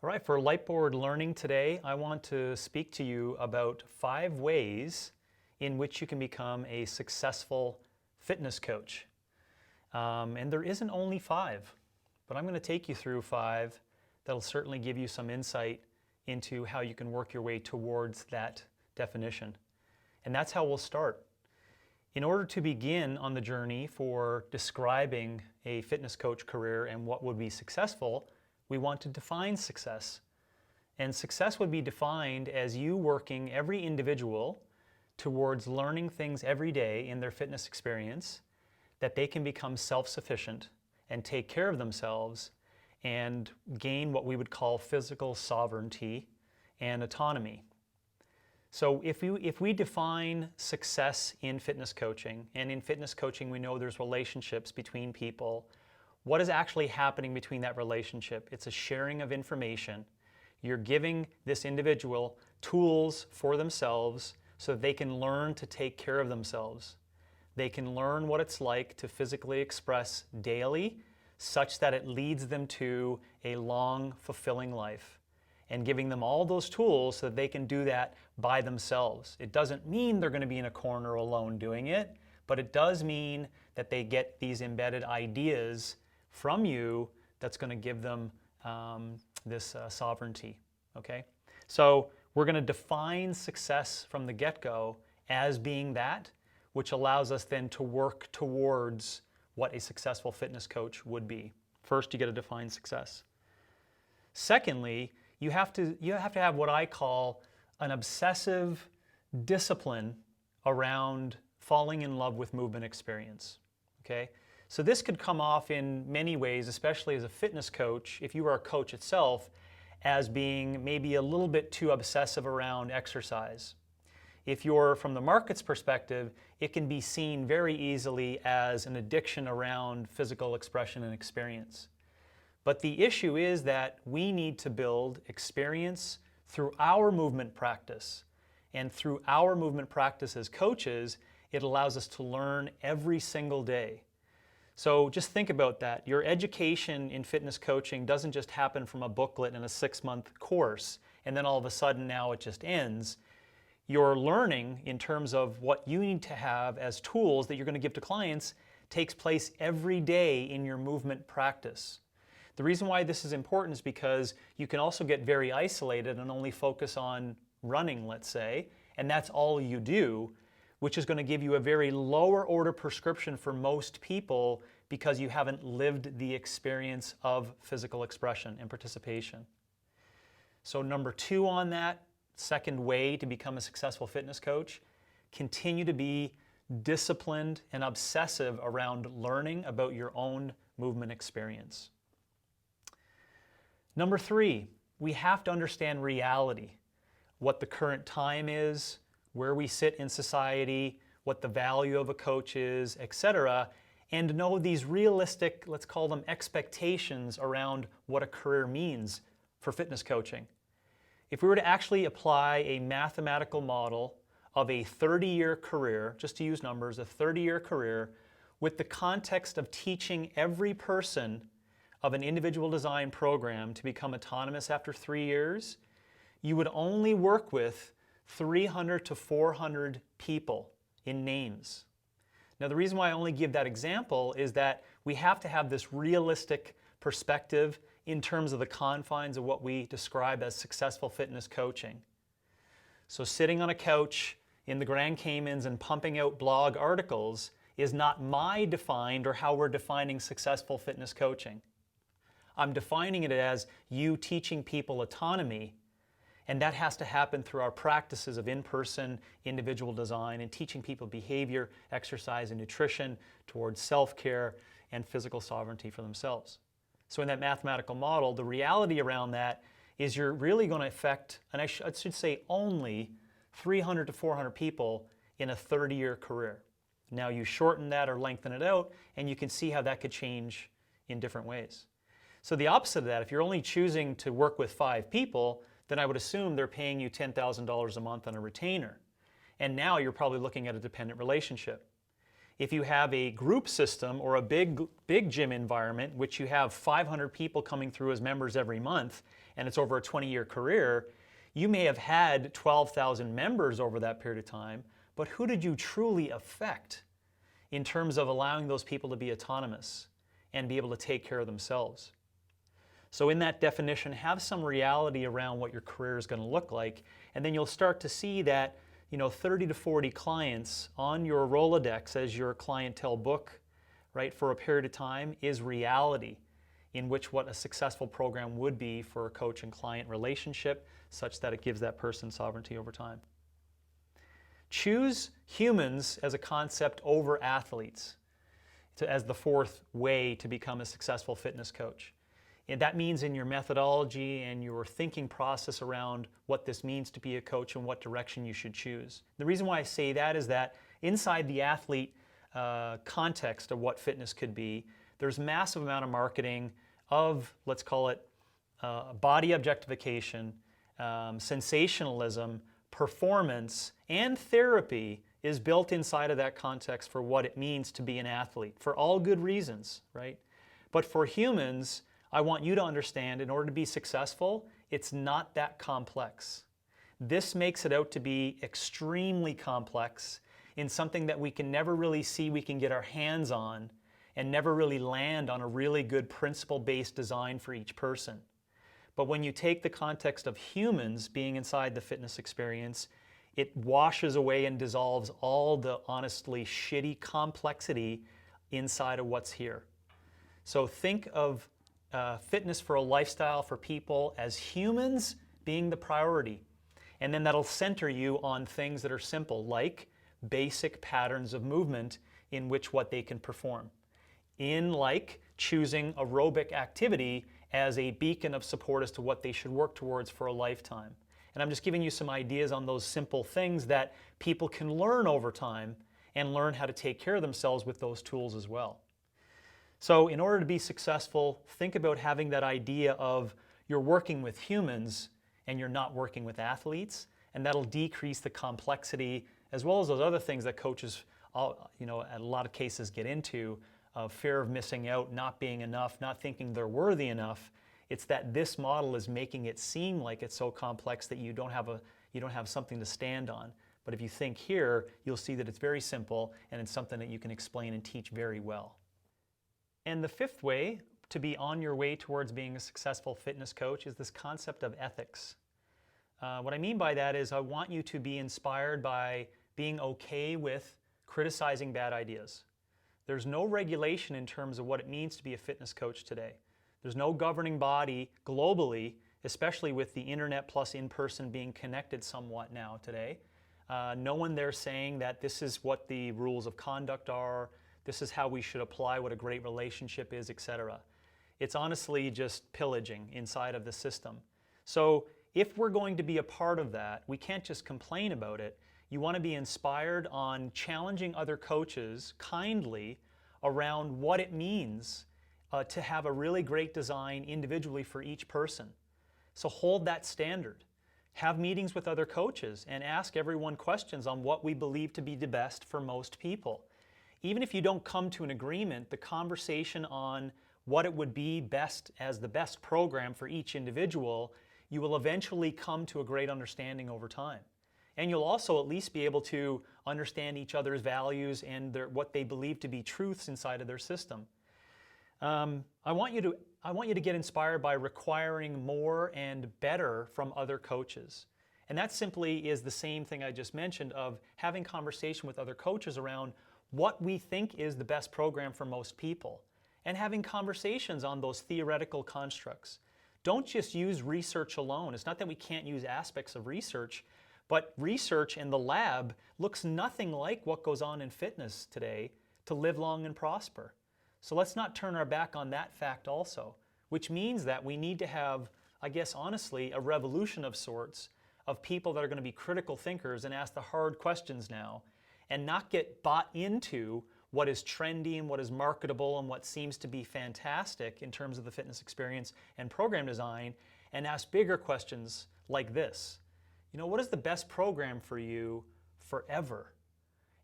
All right, for Lightboard Learning today, I want to speak to you about 5 ways in which you can become a successful fitness coach. And there isn't only 5, but I'm going to take you through 5 that'll certainly give you some insight into how you can work your way towards that definition. And that's how we'll start. In order to begin on the journey for describing a fitness coach career and what would be successful, we want to define success. And success would be defined as you working every individual towards learning things every day in their fitness experience that they can become self-sufficient and take care of themselves and gain what we would call physical sovereignty and autonomy. So if we define success in fitness coaching, and in fitness coaching we know there's relationships between people, what is actually happening between that relationship? It's a sharing of information. You're giving this individual tools for themselves so that they can learn to take care of themselves. They can learn what it's like to physically express daily such that it leads them to a long, fulfilling life. And giving them all those tools so that they can do that by themselves. It doesn't mean they're going to be in a corner alone doing it, but it does mean that they get these embedded ideas from you that's going to give them this sovereignty, okay? So we're going to define success from the get-go as being that, which allows us then to work towards what a successful fitness coach would be. First, you got to define success. Secondly, you have to have what I call an obsessive discipline around falling in love with movement experience, okay? So this could come off in many ways, especially as a fitness coach, if you are a coach itself, as being maybe a little bit too obsessive around exercise. If you're from the market's perspective, it can be seen very easily as an addiction around physical expression and experience. But the issue is that we need to build experience through our movement practice. And through our movement practice as coaches, it allows us to learn every single day. So just think about that. Your education in fitness coaching doesn't just happen from a booklet and a 6-month course, and then all of a sudden now it just ends. Your learning in terms of what you need to have as tools that you're going to give to clients takes place every day in your movement practice. The reason why this is important is because you can also get very isolated and only focus on running, let's say, and that's all you do, which is going to give you a very lower order prescription for most people because you haven't lived the experience of physical expression and participation. So number 2 on that, second way to become a successful fitness coach, continue to be disciplined and obsessive around learning about your own movement experience. Number 3, we have to understand reality, what the current time is, where we sit in society, what the value of a coach is, etc., and know these realistic, let's call them expectations around what a career means for fitness coaching. If we were to actually apply a mathematical model of a 30-year career, just to use numbers, a 30-year career, with the context of teaching every person of an individual design program to become autonomous after 3 years, you would only work with 300 to 400 people in names. Now the reason why I only give that example is that we have to have this realistic perspective in terms of the confines of what we describe as successful fitness coaching. So sitting on a couch in the Grand Caymans and pumping out blog articles is not my defined or how we're defining successful fitness coaching. I'm defining it as you teaching people autonomy, and that has to happen through our practices of in-person individual design and teaching people behavior, exercise, and nutrition towards self-care and physical sovereignty for themselves. So in that mathematical model, the reality around that is you're really going to affect, and I should say only 300 to 400 people in a 30-year career. Now you shorten that or lengthen it out, and you can see how that could change in different ways. So the opposite of that, if you're only choosing to work with 5 people, then I would assume they're paying you $10,000 a month on a retainer. And now you're probably looking at a dependent relationship. If you have a group system or a big gym environment, which you have 500 people coming through as members every month, and it's over a 20-year career, you may have had 12,000 members over that period of time, but who did you truly affect in terms of allowing those people to be autonomous and be able to take care of themselves? So in that definition, have some reality around what your career is going to look like, and then you'll start to see that 30 to 40 clients on your Rolodex as your clientele book, right, for a period of time is reality in which what a successful program would be for a coach and client relationship such that it gives that person sovereignty over time. Choose humans as a concept over athletes as the fourth way to become a successful fitness coach. And that means in your methodology and your thinking process around what this means to be a coach and what direction you should choose. The reason why I say that is that inside the athlete context of what fitness could be, there's a massive amount of marketing of, let's call it, body objectification, sensationalism, performance, and therapy is built inside of that context for what it means to be an athlete, for all good reasons, right? But for humans, I want you to understand, in order to be successful, it's not that complex. This makes it out to be extremely complex in something that we can never really see we can get our hands on and never really land on a really good principle-based design for each person. But when you take the context of humans being inside the fitness experience, it washes away and dissolves all the honestly shitty complexity inside of what's here. So think of fitness for a lifestyle for people as humans being the priority. And then that'll center you on things that are simple, like basic patterns of movement in which what they can perform. In like choosing aerobic activity as a beacon of support as to what they should work towards for a lifetime. And I'm just giving you some ideas on those simple things that people can learn over time and learn how to take care of themselves with those tools as well. So in order to be successful, think about having that idea of you're working with humans and you're not working with athletes, and that'll decrease the complexity as well as those other things that coaches, in a lot of cases get into, of fear of missing out, not being enough, not thinking they're worthy enough. It's that this model is making it seem like it's so complex that you don't have something to stand on. But if you think here, you'll see that it's very simple and it's something that you can explain and teach very well. And the fifth way to be on your way towards being a successful fitness coach is this concept of ethics. What I mean by that is I want you to be inspired by being okay with criticizing bad ideas. There's no regulation in terms of what it means to be a fitness coach today. There's no governing body globally, especially with the internet plus in-person being connected somewhat now today. No one there saying that this is what the rules of conduct are, this is how we should apply what a great relationship is, etc. It's honestly just pillaging inside of the system. So if we're going to be a part of that, we can't just complain about it. You want to be inspired on challenging other coaches kindly around what it means to have a really great design individually for each person. So hold that standard. Have meetings with other coaches and ask everyone questions on what we believe to be the best for most people. Even if you don't come to an agreement, the conversation on what it would be best as the best program for each individual, you will eventually come to a great understanding over time. And you'll also at least be able to understand each other's values and what they believe to be truths inside of their system. I want you to get inspired by requiring more and better from other coaches. And that simply is the same thing I just mentioned of having conversation with other coaches around what we think is the best program for most people and having conversations on those theoretical constructs. Don't just use research alone. It's not that we can't use aspects of research, but research in the lab looks nothing like what goes on in fitness today to live long and prosper. So let's not turn our back on that fact also, which means that we need to have, I guess honestly, a revolution of sorts of people that are going to be critical thinkers and ask the hard questions now and not get bought into what is trendy and what is marketable and what seems to be fantastic in terms of the fitness experience and program design, and ask bigger questions like this. What is the best program for you forever?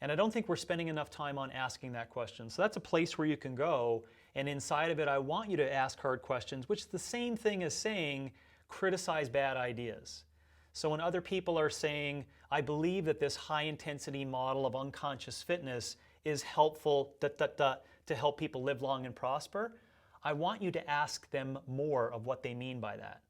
And I don't think we're spending enough time on asking that question. So that's a place where you can go, and inside of it, I want you to ask hard questions, which is the same thing as saying criticize bad ideas. So when other people are saying, I believe that this high intensity model of unconscious fitness is helpful to help people live long and prosper, I want you to ask them more of what they mean by that.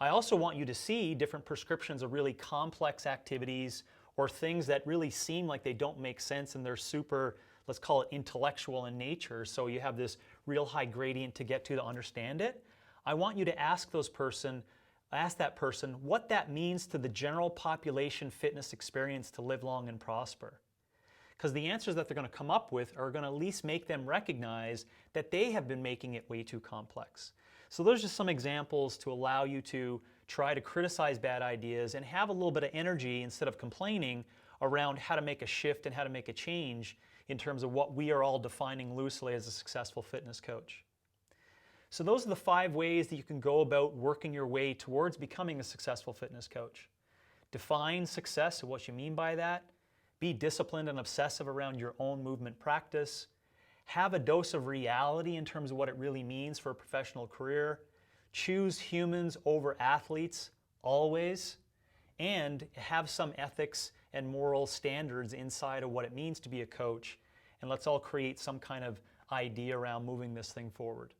I also want you to see different prescriptions of really complex activities or things that really seem like they don't make sense and they're super, let's call it intellectual in nature, so you have this real high gradient to get to understand it. I want you to ask that person what that means to the general population fitness experience to live long and prosper. Because the answers that they're going to come up with are going to at least make them recognize that they have been making it way too complex. So those are just some examples to allow you to try to criticize bad ideas and have a little bit of energy instead of complaining around how to make a shift and how to make a change in terms of what we are all defining loosely as a successful fitness coach. So those are the 5 ways that you can go about working your way towards becoming a successful fitness coach. Define success and what you mean by that. Be disciplined and obsessive around your own movement practice. Have a dose of reality in terms of what it really means for a professional career. Choose humans over athletes always. And have some ethics and moral standards inside of what it means to be a coach. And let's all create some kind of idea around moving this thing forward.